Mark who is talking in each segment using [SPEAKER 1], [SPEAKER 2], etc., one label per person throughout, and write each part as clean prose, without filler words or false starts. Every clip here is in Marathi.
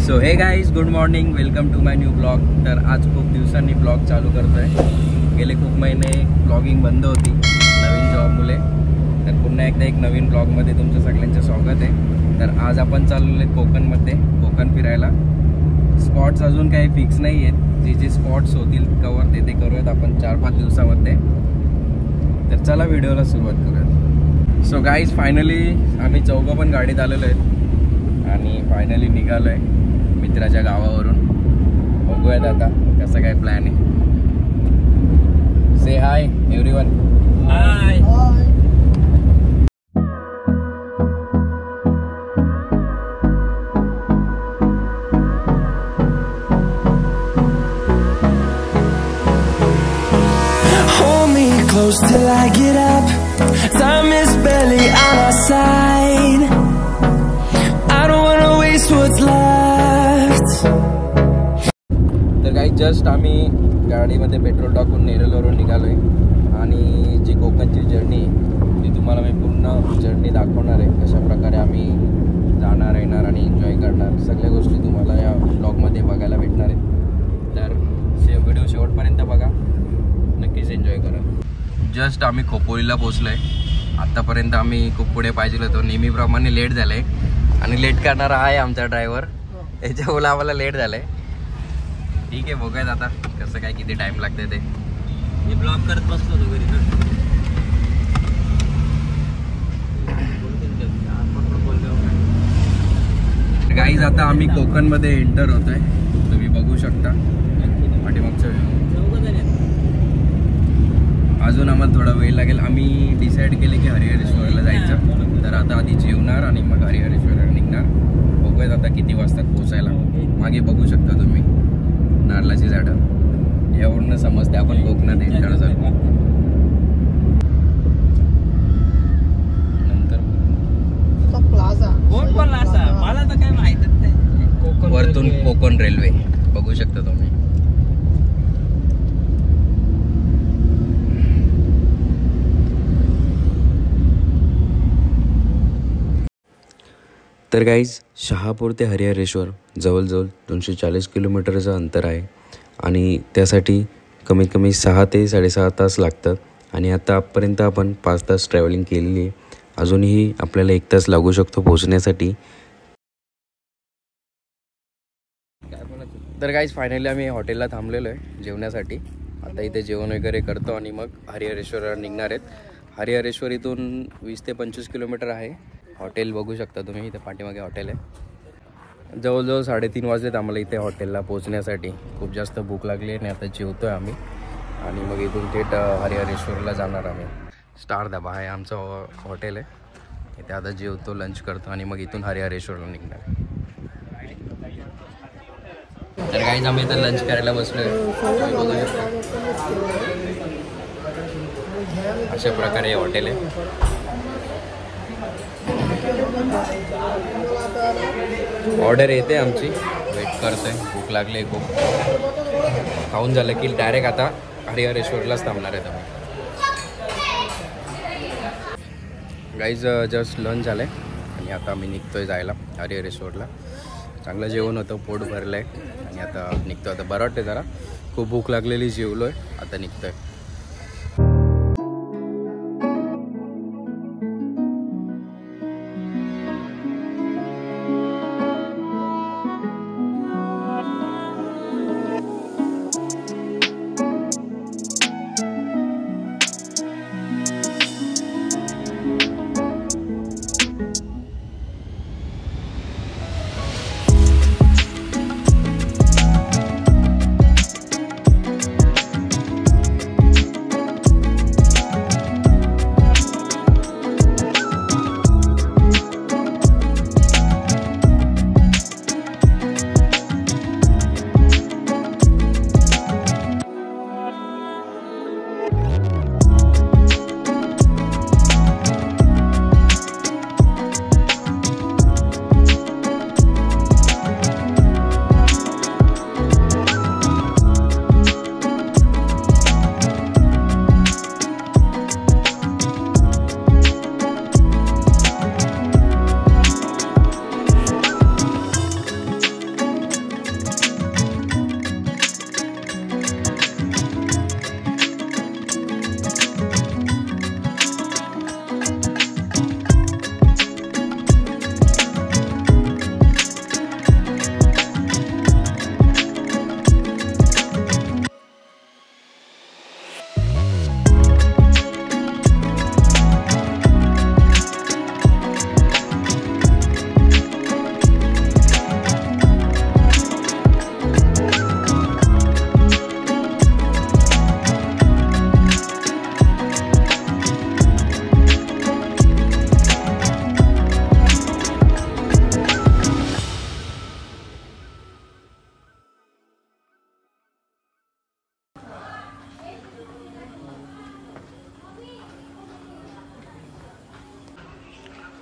[SPEAKER 1] So hey guys, good morning, welcome to my new blog. तर आज खूप दिवसांनी ब्लॉग चालू करतोय. गेले खूप महिने ब्लॉगिंग बंद होती नवीन जॉबमुळे. तर पुन्हा एकदा एक नवीन ब्लॉगमध्ये तुमचं सगळ्यांचं स्वागत आहे. तर आज आपण चाललो आहे कोकणमध्ये, कोकण फिरायला. स्पॉट्स अजून काही फिक्स नाही आहेत. जे स्पॉट्स होतील कवर ते करूयात आपण 4-5 दिवसामध्ये. तर चला व्हिडिओला सुरुवात करूयात. सो गाईज, फायनली आम्ही चौघं पण गाडीत आलेलो आहेत आणि फायनली निघालो आहे मित्राच्या गावावरून. बघूयात आता कसं काय प्लॅन आहे. से hi everyone. High.
[SPEAKER 2] Hold me close till I get up. Time is barely on our side. I don't wanna waste what's left.
[SPEAKER 1] तर काही जस्ट आम्ही गाडीमध्ये पेट्रोल टाकून नेरळवरून निघालोय आणि जी कोकणची जर्नी ती तुम्हाला मी पूर्ण जर्नी दाखवणार आहे. कशा प्रकारे आम्ही जाणार, येणार आणि एन्जॉय करणार, सगळ्या गोष्टी तुम्हाला या ब्लॉगमध्ये बघायला भेटणार आहेत. तर व्हिडिओ शेवटपर्यंत बघा, नक्कीच एन्जॉय करा. जस्ट आम्ही खोपोलीला पोचलो आहे. आत्तापर्यंत आम्ही खूप पुढे पाहिजे होतो. नेहमीप्रमाणे लेट झालं आहे आणि लेट करणारा आहे आमचा ड्रायव्हर. याच्यामुळे आम्हाला लेट झालं आहे. ठीक आहे, बघूयात आता कसं काय, किती टाइम लागते ते.
[SPEAKER 3] मी ब्लॉग करत बसलो होतो घरी.
[SPEAKER 1] गाईज, आता आम्ही कोकणमध्ये एंटर होतोय. तुम्ही बघू शकता पाठीमागचा व्ह्यू. अजून आम्हाला थोडा वेळ लागेल. आम्ही डिसाईड केले की हरिहरेश्वरला जायचं. तर आता आधी जेवणार आणि मग हरिहरेश्वरला निघणार. बघूयात आता किती वाजतात पोचायला. मागे बघू शकता तुम्ही नारळाची झाडं. यावरून समजते आपण कोकणात एंटर झालो. नंतर
[SPEAKER 3] कोण बोलला असा, मला तर काय माहितच नाही.
[SPEAKER 1] वरतून कोकण रेल्वे बघू शकता तुम्ही. तर गाईज, शहापूर ते हरिहरेश्वर जवळजवळ 240 किलोमीटरचं अंतर आहे आणि त्यासाठी कमीत कमी 6 ते 6.5 तास लागतात. आणि आता आजपर्यंत आपण 5 तास ट्रॅव्हलिंग केलेली आहे. अजूनही आपल्याला 1 तास लागू शकतो पोहोचण्यासाठी. तर गाईज, फायनली आम्ही हॉटेलला थांबलेलो आहे जेवण्यासाठी. आता इथे जेवण वगैरे करतो आणि मग हरिहरेश्वरला निघणार आहेत. हरिहरेश्वर इथून 20 ते 25 किलोमीटर आहे. हॉटेल बघू शकता तुम्ही, इथे पाठीमागे हॉटेल आहे. जवळजवळ 3:30 वाजलेत आम्हाला इथे हॉटेलला पोहोचण्यासाठी. खूप जास्त भूक लागली आहे आणि आता जेवतो आहे आम्ही आणि मग इथून थेट हरिहरेश्वरला जाणार आम्ही. स्टार धाबा आहे आमचं हॉटेल आहे. इथे आता जेवतो, लंच करतो आणि मग इथून हरिहरेश्वरला निघणार. तर काहीच आम्ही इथं लंच करायला बसलो आहे. बघू शकतो अशा प्रकारे हे हॉटेल आहे. ऑर्डर येते आमची, वेट करतोय. भूक लागली आहे खूप. खाऊन झालं की डायरेक्ट आता हरिहरेश्वरलाच थांबणार आहेत आम्ही. गाईज, जस्ट लंच झालं आहे आणि आता आम्ही निघतोय जायला हरिहरेश्वरला. चांगलं जेवण होतं, पोट भरलं आहे आणि आता निघतो. आता बरं वाटतं जरा. खूप भूक लागलेली, जेवलो आहे, आता निघतोय.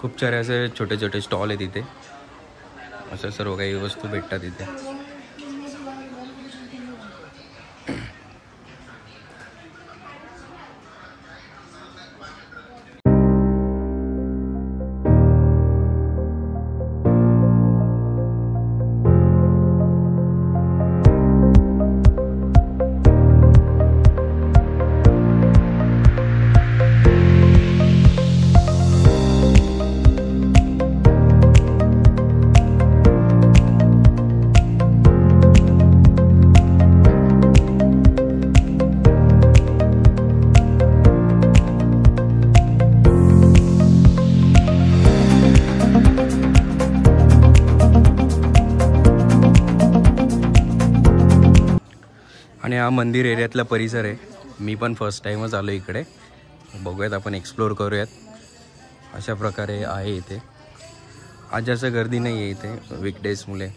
[SPEAKER 1] खूप सारे असे छोटे छोटे स्टॉल आहेत इथे, असं सर्व काही वस्तू भेटतात इथे. आणि हा मंदिर एरियातला परिसर आहे. मी पण फर्स्ट टाईमच आलो इकडे. बघूयात, आपण एक्सप्लोर करूयात. अशा प्रकारे आहे इथे. आज जास्त गर्दी नाही आहे इथे वीकडेजमुळे.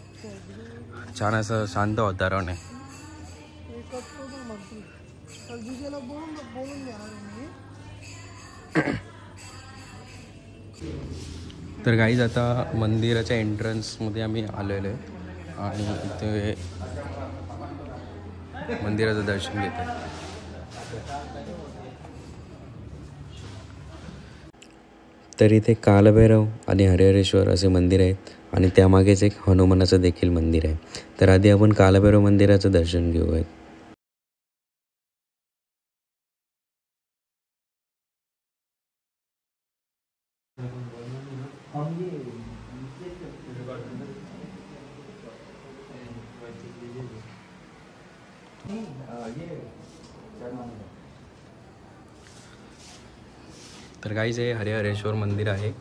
[SPEAKER 1] छान असं शांत वातावरण आहे. तर गाईज आता मंदिराच्या एंट्रन्समध्ये आम्ही आलेलो आहे आणि इथे मंदिराचं दर्शन घेतो. तर इथे कालभैरव आणि हरिहरेश्वर असे मंदिर आहेत आणि त्यामागेच एक हनुमानाचं देखील मंदिर आहे. तर आधी आपण कालभैरव मंदिराचं दर्शन घेऊयात. तर गाईज हे हरिहरेश्वर मंदिर आहे.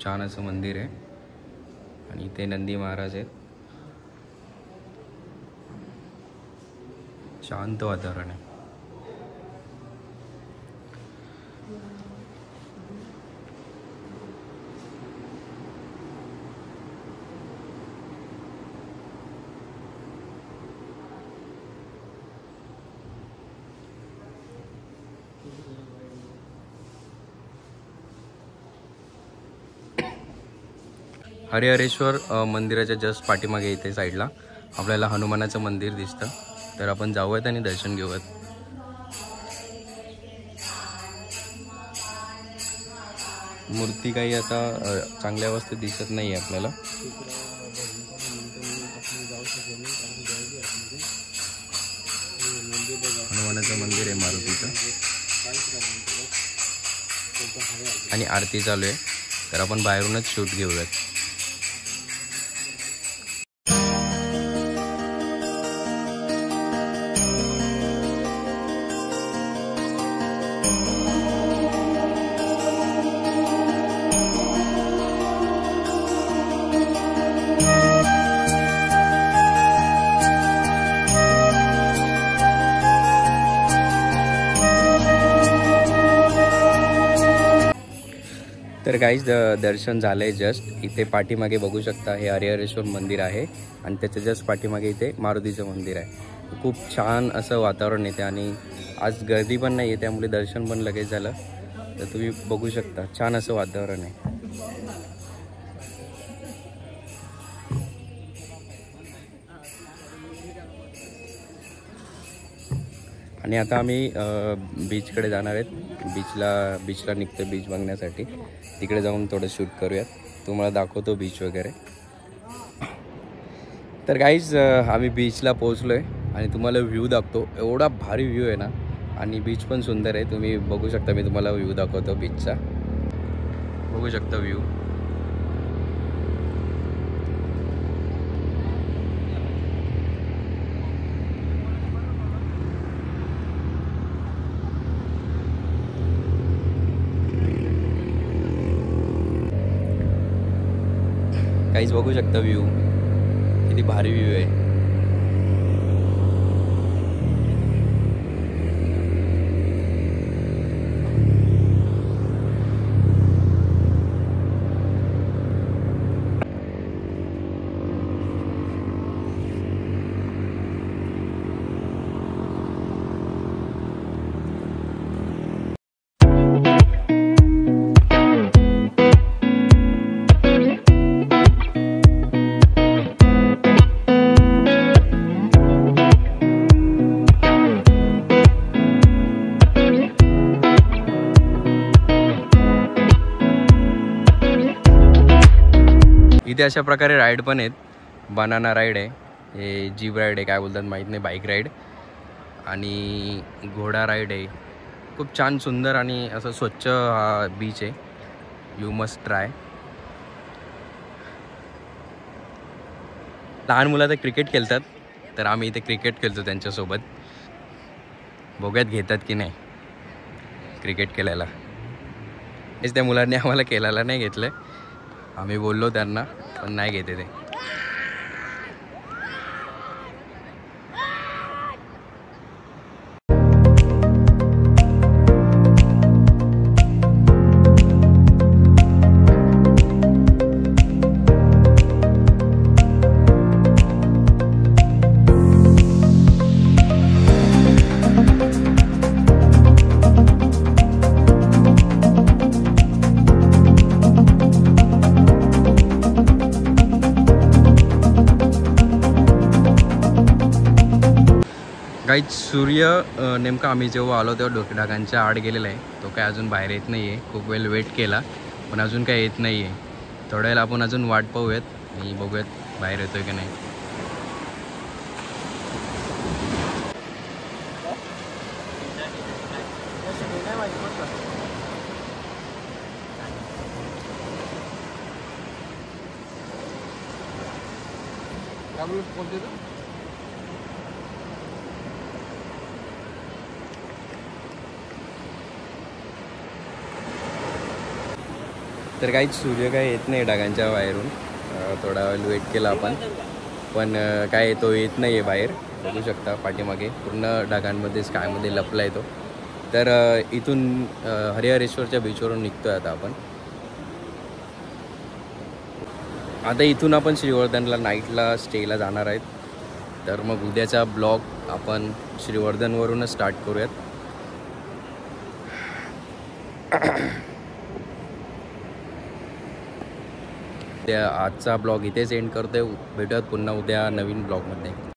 [SPEAKER 1] छान असं मंदिर आहे आणि इथे नंदी महाराज आहेत. शांत वातावरण आहे. हरिहरेश्वर मंदिराच्या जस्ट पाठीमागे इथे साईडला आपल्याला हनुमानाचं मंदिर दिसतं. तर आपण जाऊयात आणि दर्शन घेऊयात. मूर्ती काही आता चांगल्या अवस्थेत दिसत नाही आहे आपल्याला. हनुमानाचं मंदिर आहे मारुतीचं आणि आरती चालू आहे. तर आपण बाहेरूनच शूट घेऊयात. तर गाईज दर्शन झालं आहे जस्ट. इथे पाठीमागे बघू शकता हे हरिहरेश्वर मंदिर आहे आणि त्याच्या जस्ट पाठीमागे इथे मारुतीचं मंदिर आहे. खूप छान असं वातावरण येते आणि आज गर्दी पण नाही आहे त्यामुळे दर्शन पण लगेच झालं. तर तुम्ही बघू शकता छान असं वातावरण आहे. आणि आता आम्ही बीचकडे जाणार आहेत. बीचला निघतो बीच बघण्यासाठी. तिकडे जाऊन थोडं शूट करूयात. तुम्हाला दाखवतो बीच वगैरे. तर गाईज आम्ही बीचला पोहोचलो आहे आणि तुम्हाला व्ह्यू दाखवतो. एवढा भारी व्ह्यू आहे ना आणि बीच पण सुंदर आहे. तुम्ही बघू शकता. मी तुम्हाला व्ह्यू दाखवतो बीचचा. बघू शकता व्ह्यू. काहीच बघू शकता व्ह्यू. किती भारी व्ह्यू आहे. इथे अशा प्रकारे राईड पण आहेत. बनाना राईड आहे, हे जीप राईड आहे, काय बोलतात माहीत नाही, बाईक राईड आणि घोडा राईड आहे. खूप छान सुंदर आणि असं स्वच्छ हा बीच आहे. You must try. लहान मुलं तर क्रिकेट खेळतात, तर आम्ही इथे क्रिकेट खेळतो त्यांच्यासोबत. बघूयात घेतात की नाही क्रिकेट खेळायला. हेच त्या मुलांनी आम्हाला खेळायला नाही घेतलं. आम्ही बोललो त्यांना, पण नाही घेते ते. काही सूर्य नेमका आम्ही जेव्हा आलो तेव्हा ढगांच्या आड गेलेला आहे. तो काय अजून बाहेर येत नाही आहे. खूप वेळ वेट केला पण अजून काय येत नाही आहे. थोड्या वेळेला आपण अजून वाट पाहूयात आणि बघूयात बाहेर येतोय की नाही. तर काहीच सूर्य काय येत नाही ढगांच्या बाहेरून. थोडा वेळ वेट केला आपण, पण काय तो येत नाही आहे बाहेर. बघू शकता पाठीमागे पूर्ण ढगांमध्ये स्कायमध्ये लपला आहे तो. तर इथून हरिहरेश्वरच्या बीचवरून निघतो आहे आता आपण. आता इथून आपण श्रीवर्धनला नाईटला स्टेला जाणार आहेत. तर मग उद्याचा ब्लॉग आपण श्रीवर्धनवरूनच स्टार्ट करूयात. त्या आजचा ब्लॉग इथेच एंड करतोय. भेटूयात पुन्हा उद्या नवीन ब्लॉगमध्ये.